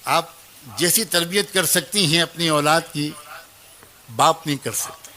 آپ جیسی تربیت کر سکتی ہیں اپنی اولاد کی، باپ نہیں کر سکتے۔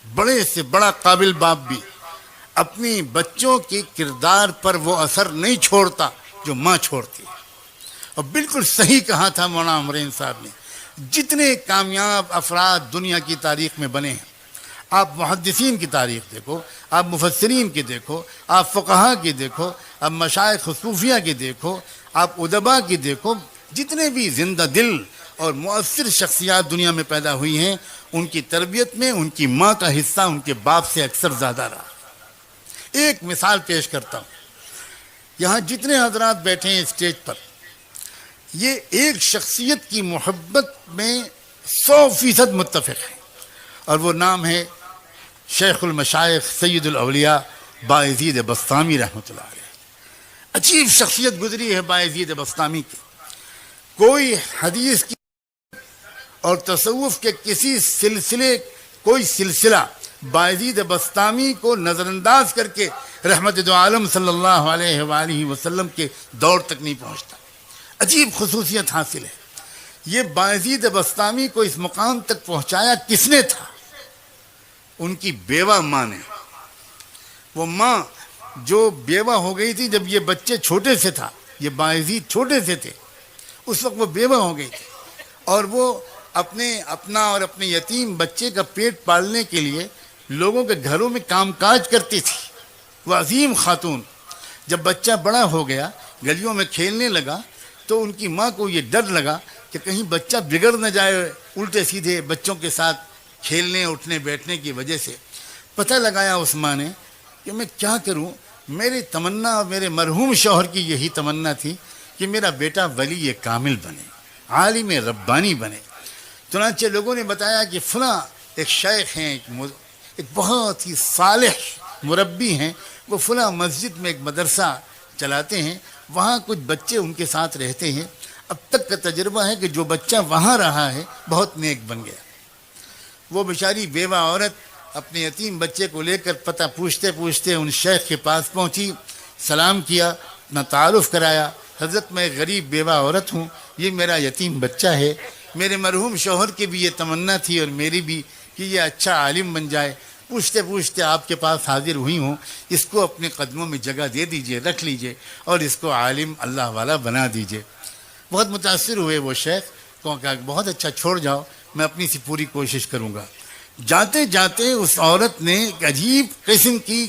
بڑے سے بڑا قابل باپ بھی اپنی بچوں کے کردار پر وہ اثر نہیں چھوڑتا جو ماں چھوڑتی ہے۔ اور بالکل صحیح کہا تھا مولانا عمرین صاحب نے، جتنے کامیاب افراد دنیا کی تاریخ میں بنے ہیں، آپ محدثین کی تاریخ دیکھو، آپ مفسرین کی دیکھو، آپ فقہا کی دیکھو، آپ مشائخ صوفیہ کی دیکھو، آپ ادبا کی دیکھو، جتنے بھی زندہ دل اور مؤثر شخصیات دنیا میں پیدا ہوئی ہیں، ان کی تربیت میں ان کی ماں کا حصہ ان کے باپ سے اکثر زیادہ رہا۔ ایک مثال پیش کرتا ہوں، یہاں جتنے حضرات بیٹھے ہیں اسٹیج پر، یہ ایک شخصیت کی محبت میں 100% متفق ہیں، اور وہ نام ہے شیخ المشائخ سید الاولیاء بایزید بسطامی رحمۃ اللہ علیہ۔ عجیب شخصیت گزری ہے بایزید بسطامی کی، کوئی حدیث کی اور تصوف کے کوئی سلسلہ بایزید بسطامی کو نظر انداز کر کے رحمت دو عالم صلی اللہ علیہ وآلہ وسلم کے دور تک نہیں پہنچتا۔ عجیب خصوصیت حاصل ہے۔ یہ بایزید بسطامی کو اس مقام تک پہنچایا کس نے تھا؟ ان کی بیوہ ماں نے۔ وہ ماں جو بیوہ ہو گئی تھی جب یہ بچے چھوٹے سے تھا، یہ بایزید چھوٹے سے تھے، اس وقت وہ بیوہ ہو گئی تھی، اور وہ اپنا اور اپنے یتیم بچے کا پیٹ پالنے کے لیے لوگوں کے گھروں میں کام کاج کرتی تھی۔ وہ عظیم خاتون جب بچہ بڑا ہو گیا، گلیوں میں کھیلنے لگا، تو ان کی ماں کو یہ ڈر لگا کہ کہیں بچہ بگڑ نہ جائے الٹے سیدھے بچوں کے ساتھ کھیلنے اٹھنے بیٹھنے کی وجہ سے۔ پتہ لگایا اس ماں نے کہ میں کیا کروں، میری تمنا اور میرے مرحوم شوہر کی یہی تمنا تھی کہ میرا بیٹا ولی کامل بنے، عالم ربانی بنے۔ چنانچہ لوگوں نے بتایا کہ فلاں ایک شیخ ہیں، ایک بہت ہی صالح مربی ہیں، وہ فلاں مسجد میں ایک مدرسہ چلاتے ہیں، وہاں کچھ بچے ان کے ساتھ رہتے ہیں۔ اب تک کا تجربہ ہے کہ جو بچہ وہاں رہا ہے بہت نیک بن گیا۔ وہ بیچاری بیوہ عورت اپنے یتیم بچے کو لے کر پتہ پوچھتے پوچھتے ان شیخ کے پاس پہنچی، سلام کیا، اپنا تعارف کرایا، حضرت میں غریب بیوہ عورت ہوں، یہ میرا یتیم بچہ ہے، میرے مرحوم شوہر کی بھی یہ تمنا تھی اور میری بھی کہ یہ اچھا عالم بن جائے، پوچھتے پوچھتے آپ کے پاس حاضر ہوئی ہوں، اس کو اپنے قدموں میں جگہ دے دیجئے، رکھ لیجئے، اور اس کو عالم اللہ والا بنا دیجئے۔ بہت متاثر ہوئے وہ شیخ، کہا بہت اچھا، چھوڑ جاؤ، میں اپنی سی پوری کوشش کروں گا۔ جاتے جاتے اس عورت نے ایک عجیب قسم کی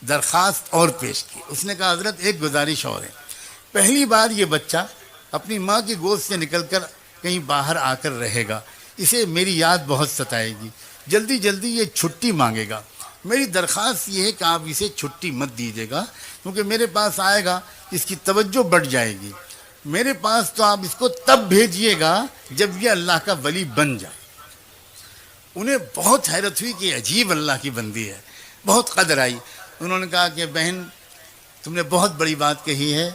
درخواست اور پیش کی۔ اس نے کہا حضرت ایک گزارش اور ہے، پہلی بار یہ بچہ اپنی ماں کی گود سے نکل کر کہیں باہر آ کر رہے گا، اسے میری یاد بہت ستائے گی، جلدی جلدی یہ چھٹی مانگے گا، میری درخواست یہ ہے کہ آپ اسے چھٹی مت دیجیے گا، کیونکہ میرے پاس آئے گا اس کی توجہ بڑھ جائے گی، میرے پاس تو آپ اس کو تب بھیجیے گا جب یہ اللہ کا ولی بن جائے۔ انہیں بہت حیرت ہوئی کہ عجیب اللہ کی بندی ہے، بہت قدر آئی۔ انہوں نے کہا کہ بہن تم نے بہت بڑی بات کہی ہے،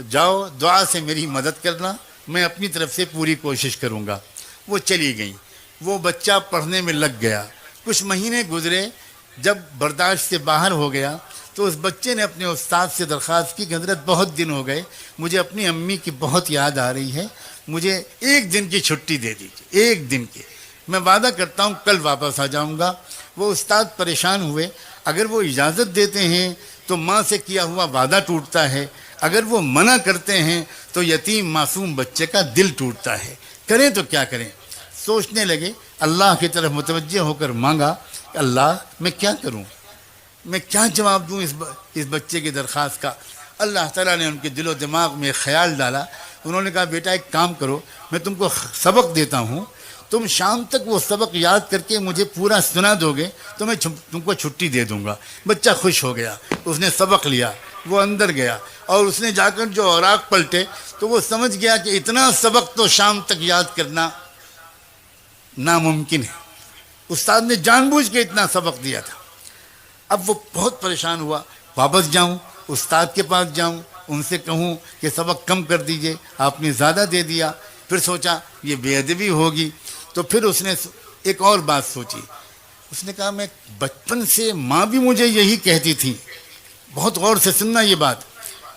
جاؤ دعا سے میری مدد کرنا، میں اپنی طرف سے پوری کوشش کروں گا۔ وہ چلی گئیں، وہ بچہ پڑھنے میں لگ گیا، کچھ مہینے گزرے، جب برداشت سے باہر ہو گیا تو اس بچے نے اپنے استاد سے درخواست کی کہ حضرت بہت دن ہو گئے، مجھے اپنی امی کی بہت یاد آ رہی ہے، مجھے ایک دن کی چھٹی دے دیجیے، ایک دن کی، میں وعدہ کرتا ہوں کل واپس آ جاؤں گا۔ وہ استاد پریشان ہوئے، اگر وہ اجازت دیتے ہیں تو ماں سے کیا ہوا وعدہ ٹوٹتا ہے، اگر وہ منع کرتے ہیں تو یتیم معصوم بچے کا دل ٹوٹتا ہے، کریں تو کیا کریں۔ سوچنے لگے، اللہ کی طرف متوجہ ہو کر مانگا کہ اللہ میں کیا کروں، میں کیا جواب دوں اس بچے کی درخواست کا۔ اللہ تعالیٰ نے ان کے دل و دماغ میں خیال ڈالا، انہوں نے کہا بیٹا ایک کام کرو، میں تم کو سبق دیتا ہوں، تم شام تک وہ سبق یاد کر کے مجھے پورا سنا دو گے تو میں تم کو چھٹی دے دوں گا۔ بچہ خوش ہو گیا، اس نے سبق لیا، وہ اندر گیا اور اس نے جا کر جو اوراق پلٹے تو وہ سمجھ گیا کہ اتنا سبق تو شام تک یاد کرنا ناممکن ہے، استاد نے جان بوجھ کے اتنا سبق دیا تھا۔ اب وہ بہت پریشان ہوا، واپس جاؤں استاد کے پاس جاؤں، ان سے کہوں کہ سبق کم کر دیجئے، آپ نے زیادہ دے دیا۔ پھر سوچا یہ بے ادبی ہوگی، تو پھر اس نے ایک اور بات سوچی، اس نے کہا میں بچپن سے ماں بھی مجھے یہی کہتی تھی، بہت غور سے سننا یہ بات،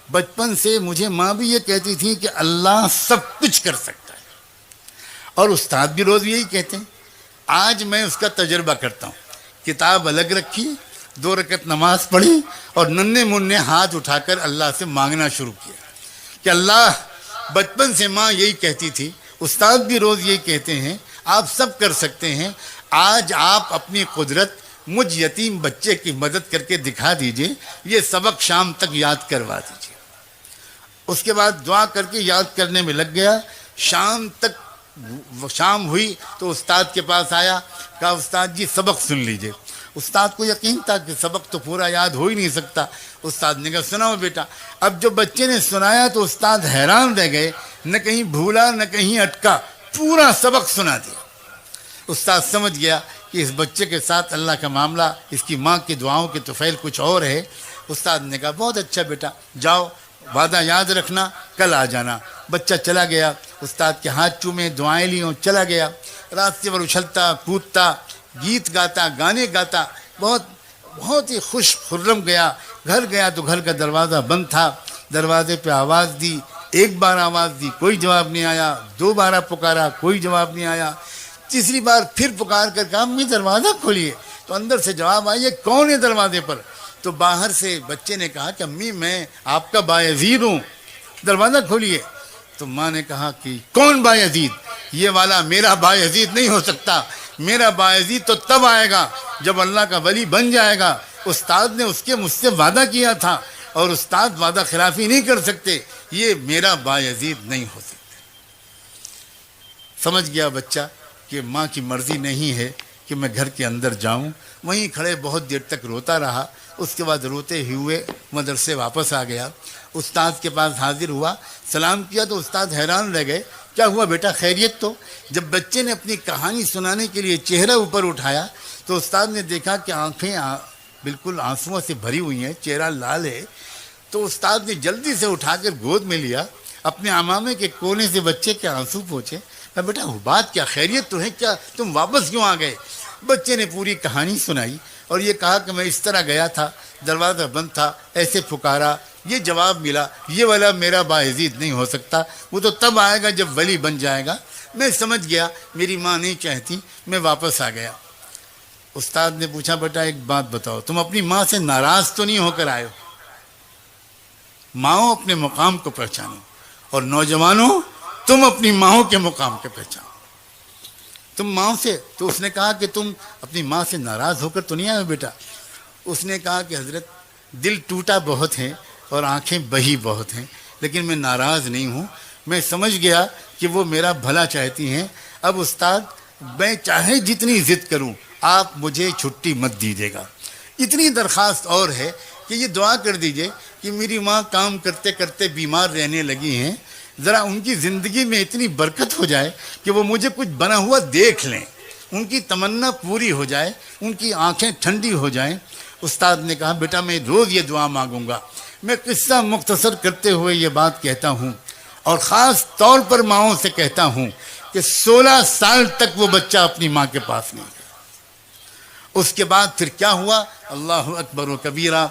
بچپن سے مجھے ماں بھی یہ کہتی تھی کہ اللہ سب کچھ کر سکتا ہے، اور استاد بھی روز یہی کہتے ہیں۔ آج میں اس کا تجربہ کرتا ہوں، کتاب الگ رکھی، 2 رکعت نماز پڑھی اور ننھے منھے ہاتھ اٹھا کر اللہ سے مانگنا شروع کیا کہ اللہ، بچپن سے ماں یہی کہتی تھی، استاد بھی روز یہی کہتے ہیں، آپ سب کر سکتے ہیں، آج آپ اپنی قدرت مجھ یتیم بچے کی مدد کر کے دکھا دیجئے، یہ سبق شام تک یاد کروا دیجئے۔ اس کے بعد دعا کر کے یاد کرنے میں لگ گیا، شام ہوئی تو استاد کے پاس آیا، کہا استاد جی سبق سن لیجئے۔ استاد کو یقین تھا کہ سبق تو پورا یاد ہو ہی نہیں سکتا۔ استاد نے کہا سناؤ بیٹا۔ اب جو بچے نے سنایا تو استاد حیران رہ گئے، نہ کہیں بھولا نہ کہیں اٹکا، پورا سبق سنا دیا۔ استاد سمجھ گیا کہ اس بچے کے ساتھ اللہ کا معاملہ، اس کی ماں کی دعاؤں کے طفیل کچھ اور ہے۔ استاد نے کہا بہت اچھا بیٹا، جاؤ وعدہ یاد رکھنا، کل آ جانا۔ بچہ چلا گیا، استاد کے ہاتھ چومے، دعائیں لیوں، چلا گیا۔ راستے پر اچھلتا کودتا، گیت گاتا، گانے گاتا، بہت ہی خوش خرم گیا۔ گھر گیا تو گھر کا دروازہ بند تھا۔ دروازے پہ آواز دی، 1 بار آواز دی، کوئی جواب نہیں آیا۔ 2 بار پکارا، کوئی جواب نہیں آیا۔ تیسری بار پھر پکار کر کہا امی دروازہ کھولیے، تو اندر سے جواب آئی، یہ کون ہے دروازے پر؟ تو باہر سے بچے نے کہا کہ امی میں آپ کا بایزید ہوں، دروازہ کھولیے۔ تو ماں نے کہا کہ کون بایزید؟ یہ والا میرا بایزید نہیں ہو سکتا، میرا بایزید تو تب آئے گا جب اللہ کا ولی بن جائے گا۔ استاد نے مجھ سے وعدہ کیا تھا، اور استاد وعدہ خلافی نہیں کر سکتے، یہ میرا بایزید نہیں ہو سکتا۔ سمجھ گیا بچہ کہ ماں کی مرضی نہیں ہے کہ میں گھر کے اندر جاؤں۔ وہیں کھڑے بہت دیر تک روتا رہا۔ اس کے بعد روتے ہوئے مدرسے واپس آ گیا۔ استاد کے پاس حاضر ہوا، سلام کیا تو استاد حیران رہ گئے، کیا ہوا بیٹا خیریت؟ تو جب بچے نے اپنی کہانی سنانے کے لیے چہرہ اوپر اٹھایا تو استاد نے دیکھا کہ آنکھیں بالکل آنسوؤں سے بھری ہوئی ہیں، چہرہ لال ہے۔ تو استاد نے جلدی سے اٹھا کر گود میں لیا، اپنے عمامے کے کونے سے بچے کے آنسو پوچھے، بیٹا بات کیا، خیریت تو ہے؟ کیا تم واپس کیوں آ گئے؟ بچے نے پوری کہانی سنائی اور یہ کہا کہ میں اس طرح گیا تھا، دروازہ بند تھا، ایسے پکارا، یہ جواب ملا، یہ والا میرا باعزید نہیں ہو سکتا، وہ تو تب آئے گا جب ولی بن جائے گا۔ میں سمجھ گیا میری ماں نہیں چاہتی، میں واپس آ گیا۔ استاد نے پوچھا بیٹا ایک بات بتاؤ، تم اپنی ماں سے ناراض تو نہیں ہو کر آئے ہو؟ ماؤں اپنے مقام کو پہچانو، اور نوجوانوں تم اپنی ماؤں کے مقام کے پہچانو۔ تم ماں سے، تو اس نے کہا کہ تم اپنی ماں سے ناراض ہو کر تو نہیں آئے بیٹا؟ اس نے کہا کہ حضرت دل ٹوٹا بہت ہے اور آنکھیں بہی بہت ہیں، لیکن میں ناراض نہیں ہوں، میں سمجھ گیا کہ وہ میرا بھلا چاہتی ہیں۔ اب استاد میں چاہے جتنی ضد کروں آپ مجھے چھٹی مت دیجیے گا۔ اتنی درخواست اور ہے کہ یہ دعا کر دیجئے کہ میری ماں کام کرتے کرتے بیمار رہنے لگی ہیں، ذرا ان کی زندگی میں اتنی برکت ہو جائے کہ وہ مجھے کچھ بنا ہوا دیکھ لیں، ان کی تمنا پوری ہو جائے، ان کی آنکھیں ٹھنڈی ہو جائیں۔ استاد نے کہا بیٹا میں روز یہ دعا مانگوں گا۔ میں قصہ مختصر کرتے ہوئے یہ بات کہتا ہوں، اور خاص طور پر ماؤں سے کہتا ہوں کہ 16 سال تک وہ بچہ اپنی ماں کے پاس نہیں گیا۔ اس کے بعد پھر کیا ہوا؟ اللہ اکبر و کبیرہ۔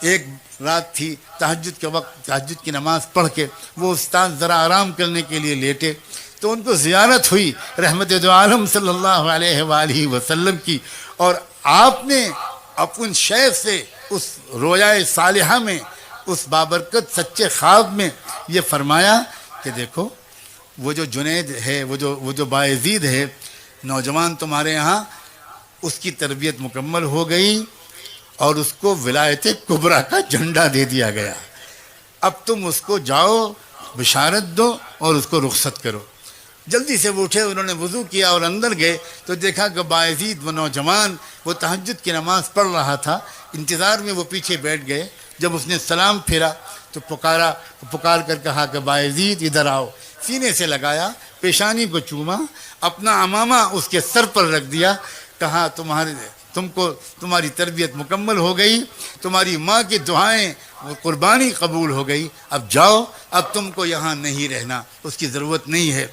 ایک رات تھی، تہجد کے وقت، تہجد کی نماز پڑھ کے وہ استاد ذرا آرام کرنے کے لیے لیٹے تو ان کو زیارت ہوئی رحمت دو عالم صلی اللہ علیہ وآلہ وسلم کی، اور آپ نے اپن شیخ سے اس رویائے صالحہ میں، اس بابرکت سچے خواب میں یہ فرمایا کہ دیکھو وہ جو جنید ہے، وہ جو باعزید ہے، نوجوان تمہارے یہاں، اس کی تربیت مکمل ہو گئی اور اس کو ولایت کبریٰ کا جھنڈا دے دیا گیا۔ اب تم اس کو جاؤ، بشارت دو اور اس کو رخصت کرو۔ جلدی سے وہ اٹھے، انہوں نے وضو کیا اور اندر گئے تو دیکھا کہ باعزید وہ نوجوان وہ تہجد کی نماز پڑھ رہا تھا، انتظار میں وہ پیچھے بیٹھ گئے۔ جب اس نے سلام پھیرا تو پکار کر کہا کہ باعزید ادھر آؤ۔ سینے سے لگایا، پیشانی کو چوما، اپنا عمامہ اس کے سر پر رکھ دیا، کہا تمہاری تربیت مکمل ہو گئی، تمہاری ماں کی دعائیں وہ قربانی قبول ہو گئی، اب جاؤ، اب تم کو یہاں نہیں رہنا، اس کی ضرورت نہیں ہے۔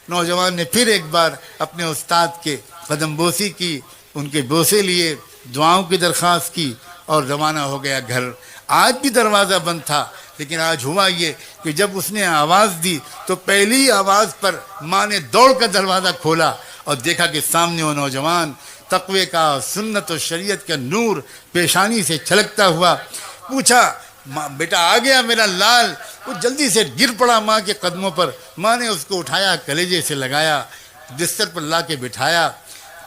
نوجوان نے پھر ایک بار اپنے استاد کے قدم بوسی کی، ان کے بوسے لیے، دعاؤں کی درخواست کی اور روانہ ہو گیا گھر۔ آج بھی دروازہ بند تھا، لیکن آج ہوا یہ کہ جب اس نے آواز دی تو پہلی آواز پر ماں نے دوڑ کر دروازہ کھولا اور دیکھا کہ سامنے وہ نوجوان تقوی کا، سنت و شریعت کا نور پیشانی سے چھلکتا ہوا. پوچھا بیٹا آ گیا میرا لال؟ وہ جلدی سے گر پڑا ماں کے قدموں پر. ماں نے اس کو اٹھایا، کلیجے سے لگایا، بستر پر لا کے بٹھایا،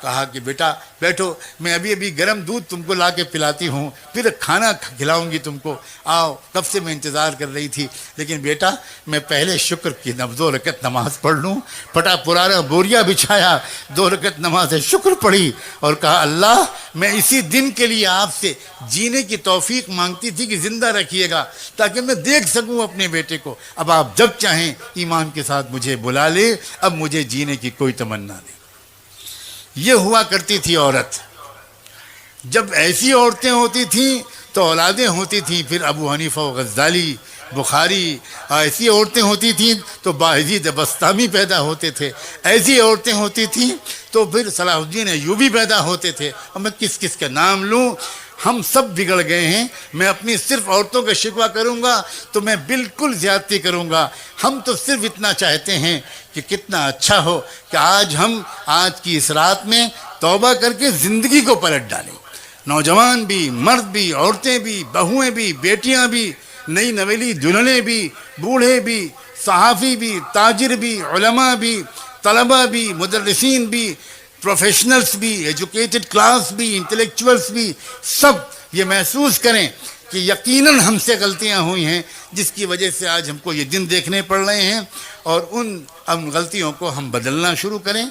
کہا کہ بیٹا بیٹھو، میں ابھی ابھی گرم دودھ تم کو لا کے پلاتی ہوں، پھر کھانا کھلاؤں گی تم کو، آؤ. کب سے میں انتظار کر رہی تھی، لیکن بیٹا میں پہلے شکر کی 2 رکعت نماز پڑھ لوں. پھٹا پرانا بوریا بچھایا، 2 رکعت نماز شکر پڑھی اور کہا اللہ میں اسی دن کے لیے آپ سے جینے کی توفیق مانگتی تھی کہ زندہ رکھیے گا تاکہ میں دیکھ سکوں اپنے بیٹے کو. اب آپ جب چاہیں ایمان کے ساتھ مجھے بلا لے، اب مجھے جینے کی کوئی تمنا نہیں. یہ ہوا کرتی تھی عورت. جب ایسی عورتیں ہوتی تھیں تو اولادیں ہوتی تھیں. پھر ابو حنیفہ و غزالی، بخاری، ایسی عورتیں ہوتی تھیں تو باعزید بسطامی پیدا ہوتے تھے. ایسی عورتیں ہوتی تھیں تو پھر صلاح الدین ایوبی پیدا ہوتے تھے. اور میں کس کس کا نام لوں؟ ہم سب بگڑ گئے ہیں. میں اپنی صرف عورتوں کا شکوہ کروں گا تو میں بالکل زیادتی کروں گا. ہم تو صرف اتنا چاہتے ہیں کہ کتنا اچھا ہو کہ آج کی اس رات میں توبہ کر کے زندگی کو پلٹ ڈالیں. نوجوان بھی، مرد بھی، عورتیں بھی، بہویں بھی، بیٹیاں بھی، نئی نویلی دلہنیں بھی، بوڑھے بھی، صحافی بھی، تاجر بھی، علماء بھی، طلباء بھی، مدرسین بھی، پروفیشنلز بھی، ایجوکیٹڈ کلاس بھی، انٹلیکچوئلز بھی، سب یہ محسوس کریں کہ یقیناً ہم سے غلطیاں ہوئی ہیں جس کی وجہ سے آج ہم کو یہ دن دیکھنے پڑ رہے ہیں، اور ان غلطیوں کو ہم بدلنا شروع کریں.